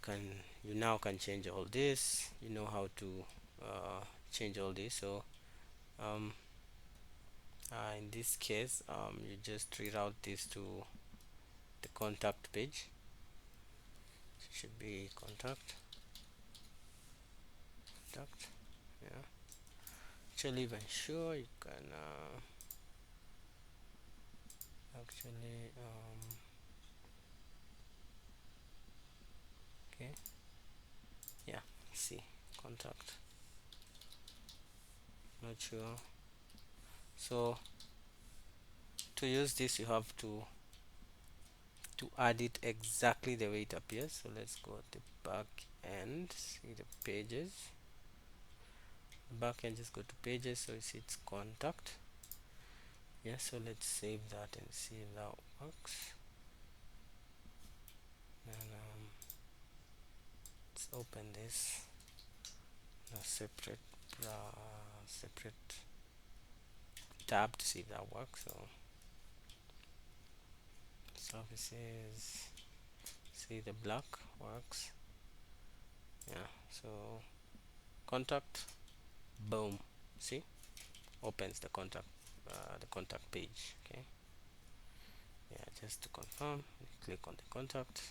A: now can change all this. You know how to change all this. So in this case, you just reroute this to the contact page. It should be contact. Yeah, actually even sure you can actually okay, yeah, see contact, not sure. So to use this, you have to add it exactly the way it appears. So let's go at the back end, see the pages, back end, just go to pages, so you see it's contact. Yeah, so let's save that and see if that works. And open this in a separate tab to see if that works. So services, see the black works. Yeah, so contact, boom, see, opens the contact page. Okay, yeah, just to confirm, click on the contact,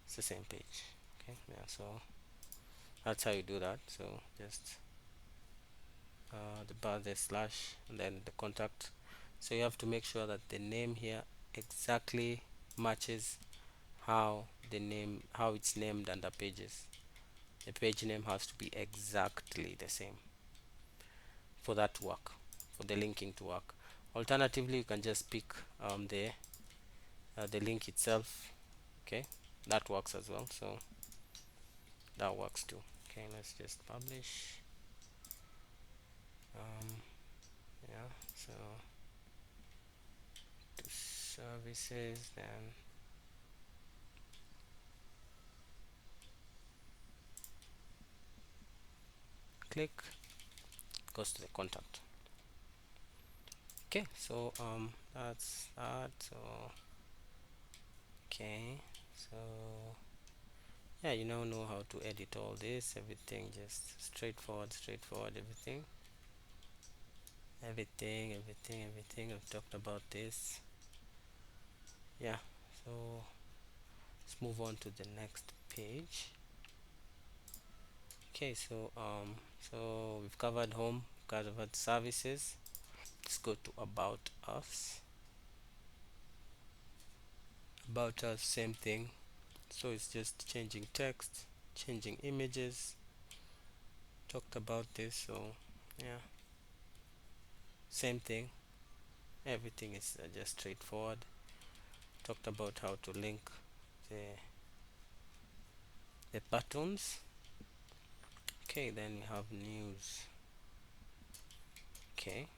A: it's the same page. Okay, yeah, so that's how you do that. So just the slash and then the contact. So you have to make sure that the name here exactly matches how it's named under pages. The page name has to be exactly the same for that to work, for the linking to work. Alternatively, you can just pick the link itself. Okay, that works as well. So that works too. Okay, let's just publish. Yeah, so to services, then click, goes to the contact. Okay, so that's that. So okay, so yeah, you now know how to edit all this, everything, just straightforward, everything. I've talked about this. Yeah, so let's move on to the next page. Okay, so so we've covered home, covered services. Let's go to about us. About us, same thing. So it's just changing text, changing images. Talked about this, so yeah, same thing. Everything is just straightforward. Talked about how to link the buttons. Okay, then we have news. Okay,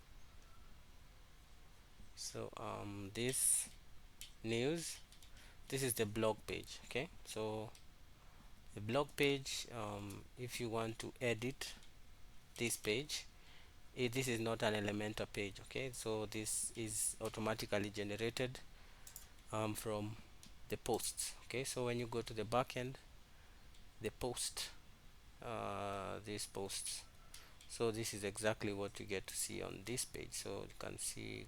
A: so this news, this is the blog page. Okay, so the blog page, if you want to edit this page, this is not an Elementor page. Okay, so this is automatically generated from the posts. Okay, so when you go to the backend, the post, these posts, so this is exactly what you get to see on this page. So you can see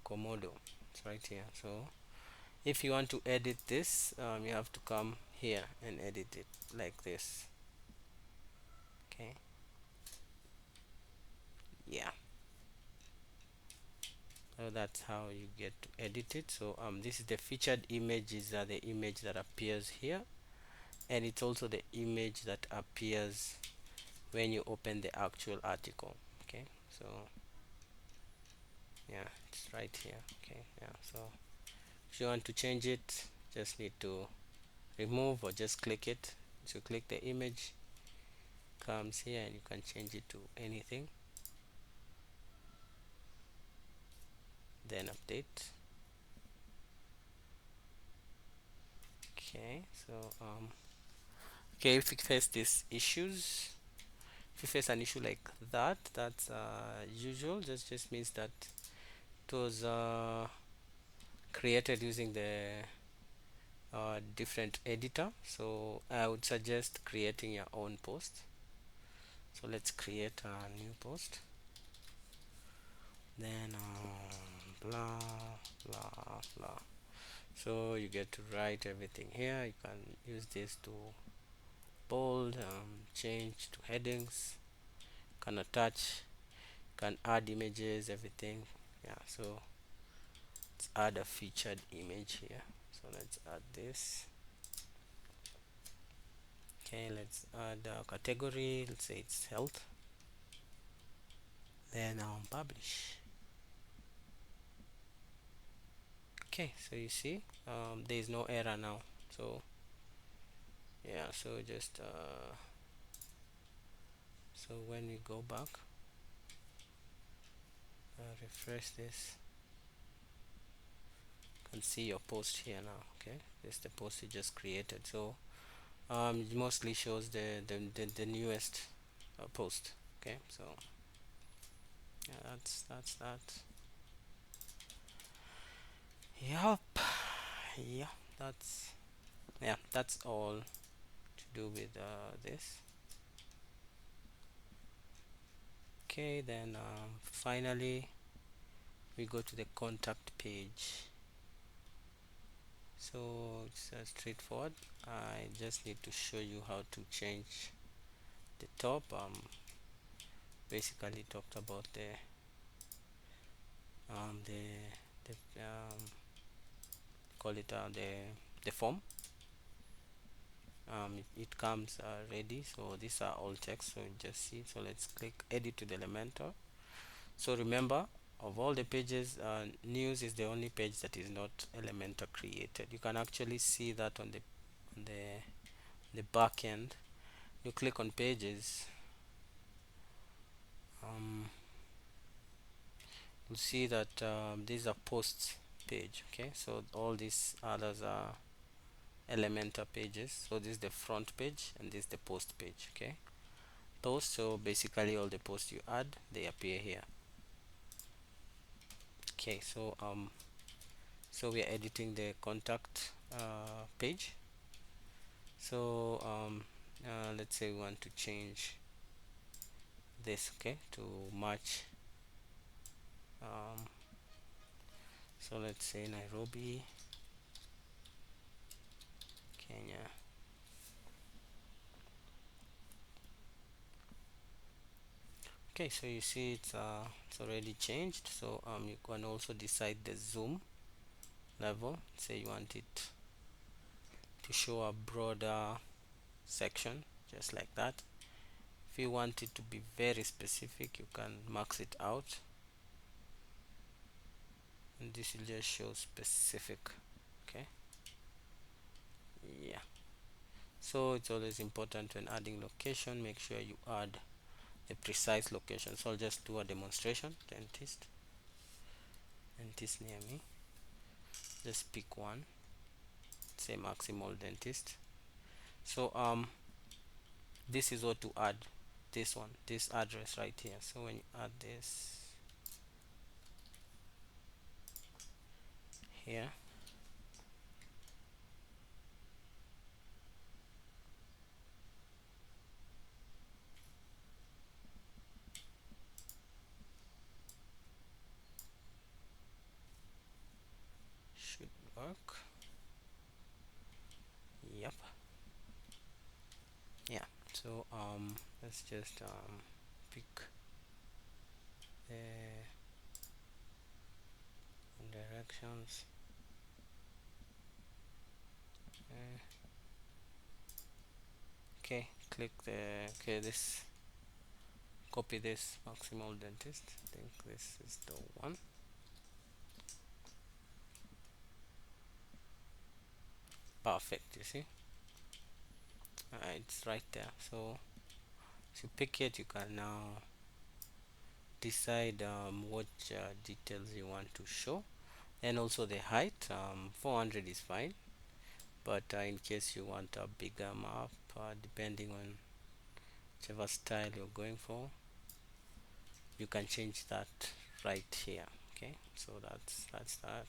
A: Komodo, it's right here. So if you want to edit this, you have to come here and edit it like this. Okay, yeah, so that's how you get to edit it. So this is the featured images, are the image that appears here, and it's also the image that appears when you open the actual article. Okay, so yeah, it's right here. Okay, yeah, so if you want to change it, just need to remove or just click it. So click the image, comes here, and you can change it to anything, then update. Okay, so okay, if you face these issues, if you face an issue like that, that's usual. Just means that it was created using the different editor. So I would suggest creating your own post. So let's create a new post, then blah blah blah. So you get to write everything here. You can use this to bold, change to headings, can attach, can add images, everything. Yeah, so let's add a featured image here. So let's add this. Okay, let's add a category. Let's say it's health, then publish. Okay, so you see there is no error now. So yeah, so just so when we go back, refresh this, you can see your post here now. Okay, This is the post you just created. So it mostly shows the newest post. Okay, so yeah, that's that. Yup. Yeah, that's that's all to do with this. Okay, then finally we go to the contact page. So it's straightforward. I just need to show you how to change the top. Basically talked about the call it the form. It comes ready, so these are all text, so you just see. So let's click edit to the Elementor. So remember, of all the pages, news is the only page that is not Elementor created. You can actually see that on the back end. You click on pages, you'll see that these are posts page. Okay, so all these others are Elementor pages. So this is the front page and this is the post page. Okay, post, so basically all the posts you add, they appear here. Okay, so we are editing the contact page. So let's say we want to change this, okay, to match so let's say Nairobi, Kenya. Okay, so you see it's already changed. So you can also decide the zoom level. Say you want it to show a broader section, just like that. If you want it to be very specific, you can max it out, and this will just show specific. Okay, yeah. So it's always important when adding location, make sure you add the precise location. So I'll just do a demonstration. Dentist near me. Just pick one. Say maximal dentist. So this is what to add. This one, this address right here. So when you add this here, should work. Yep. Yeah. So let's just pick the directions. Okay, click the this, copy this maximal dentist. I think this is the one. Perfect. You see, it's right there. So if you pick it, you can now decide what details you want to show, and also the height. 400 is fine, but in case you want a bigger map, depending on whichever style you're going for, you can change that right here. Okay, so that's that.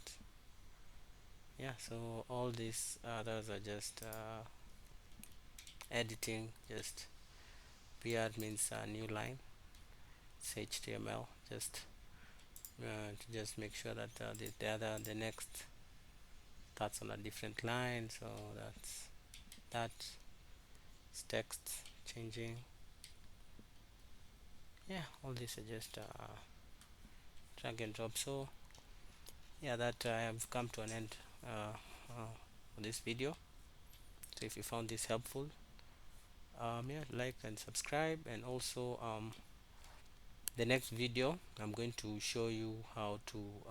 A: Yeah, so all these others are just editing. Just PR means a new line. It's HTML. Just to just make sure that the next that's on a different line. So that's text changing. Yeah, all this is just drag and drop. So yeah, that I have come to an end of this video. So if you found this helpful, yeah, like and subscribe. And also the next video I'm going to show you how to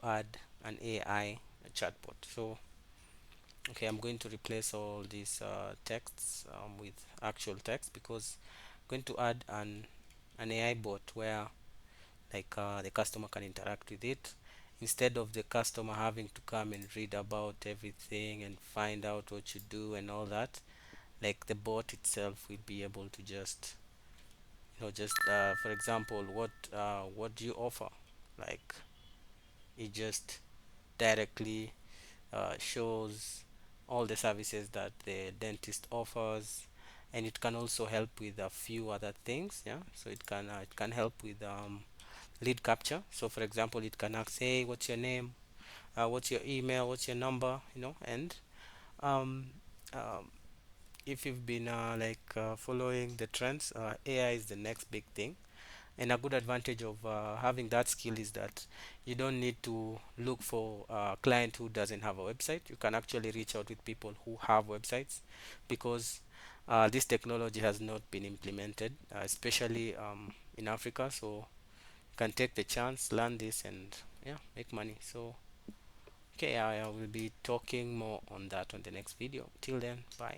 A: add an AI chatbot. So okay, I'm going to replace all these texts with actual text, because I'm going to add an AI bot where like the customer can interact with it, instead of the customer having to come and read about everything and find out what you do and all that. Like the bot itself will be able to just, just for example, what do you offer? Like it just directly shows all the services that the dentist offers, and it can also help with a few other things. Yeah, so it can help with lead capture. So for example, it can ask, hey, what's your name, what's your email, what's your number, and um, um, if you've been following the trends, AI is the next big thing. And a good advantage of having that skill is that you don't need to look for a client who doesn't have a website. You can actually reach out with people who have websites, because this technology has not been implemented, especially in Africa. So you can take the chance, learn this, and yeah, make money. So okay, I will be talking more on that on the next video. Till then, bye.